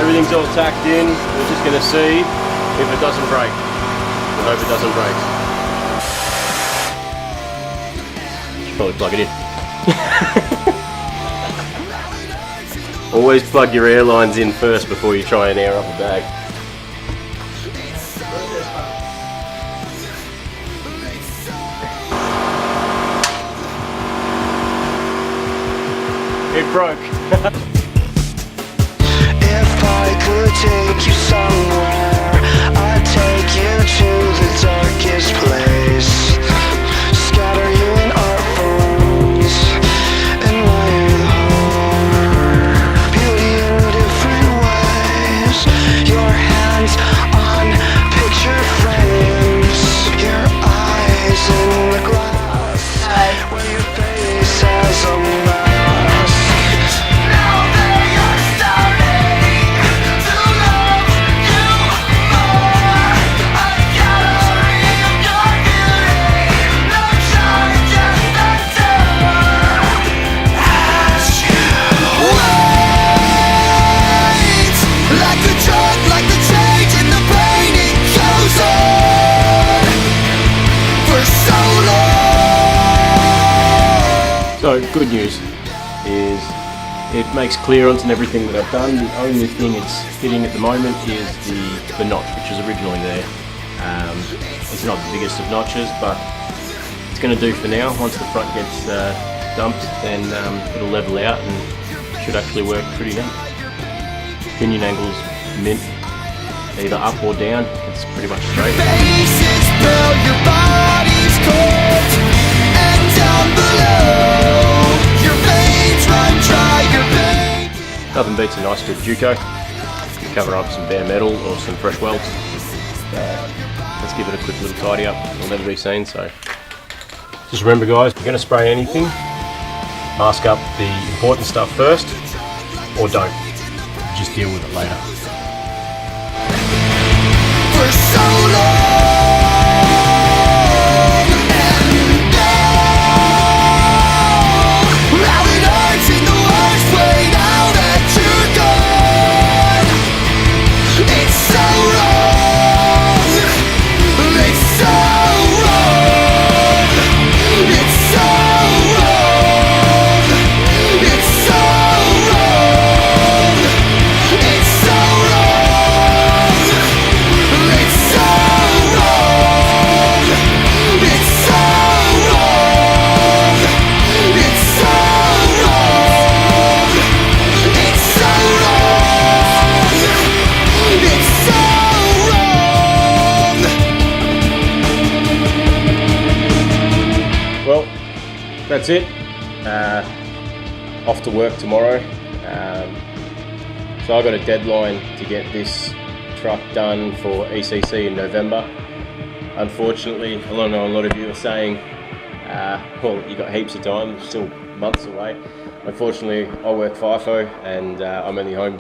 Everything's all tacked in. We're just going to see if it doesn't break. I hope it doesn't break. Should probably plug it in. Always plug your airlines in first before you try and air up a bag. It broke. If I could take you somewhere, I'd take you to the darkest place. Scatter you in art forms and light the heart. Beauty in different ways. Your hands on picture frames. Your eyes in the glass. Where your face has a mask. So good news is it makes clearance and everything that I've done. The only thing it's fitting at the moment is the notch, which was originally there. It's not the biggest of notches, but it's going to do for now. Once the front gets dumped, then it'll level out and should actually work pretty neat. Pinion angles mint, either up or down. It's pretty much straight. Nothing beats a nice good Duco. Cover up some bare metal or some fresh welds. Let's give it a quick little tidy up. It'll never be seen. So just remember, guys, if you're going to spray anything, mask up the important stuff first, or don't. Just deal with it later. For so long. Well, that's it. Off to work tomorrow. So I got a deadline to get this truck done for ECC in November. Unfortunately, I know a lot of you are saying, well, you got heaps of time, it's still months away. Unfortunately, I work FIFO and I'm only home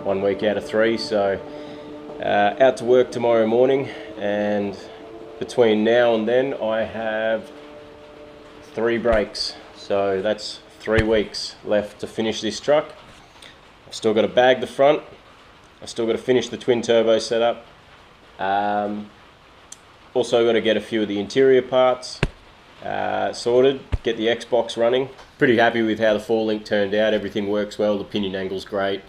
1 week out of 3, so out to work tomorrow morning, and between now and then I have 3 breaks, so that's 3 weeks left to finish this truck. I've still got to bag the front, I've still got to finish the twin turbo setup, also got to get a few of the interior parts sorted, get the Xbox running. Pretty happy with how the 4-link turned out, everything works well, the pinion angle's great.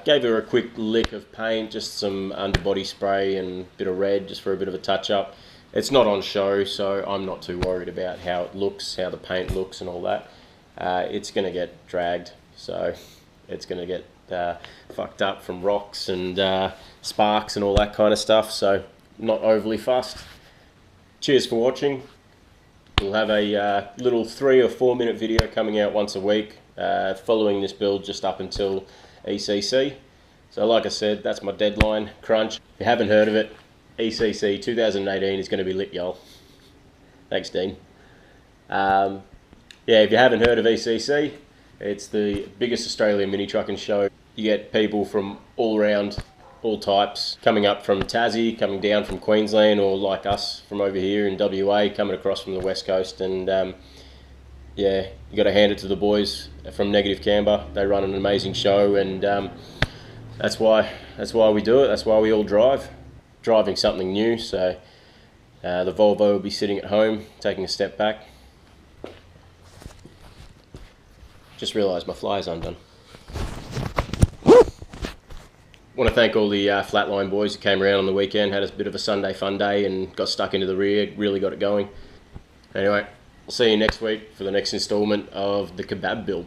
Gave her a quick lick of paint, just some underbody spray and a bit of red just for a bit of a touch up. It's not on show, so I'm not too worried about how it looks, how the paint looks and all that. It's going to get dragged, so it's going to get fucked up from rocks and sparks and all that kind of stuff, so not overly fussed. Cheers for watching. We'll have a little 3 or 4 minute video coming out once a week following this build just up until ECC. So like I said, that's my deadline crunch. If you haven't heard of it, ECC 2018 is going to be lit, y'all. Thanks, Dean. Yeah, if you haven't heard of ECC, it's the biggest Australian mini trucking show. You get people from all around, all types, coming up from Tassie, coming down from Queensland, or like us from over here in WA, coming across from the West Coast. And yeah, you got to hand it to the boys from Negative Camber. They run an amazing show, and that's why we do it. That's why we all drive. Driving something new, so the Volvo will be sitting at home, taking a step back. Just realised my fly's undone. Want to thank all the Flatline boys who came around on the weekend, had a bit of a Sunday fun day and got stuck into the rear, really got it going. Anyway, I'll see you next week for the next instalment of the kebab build.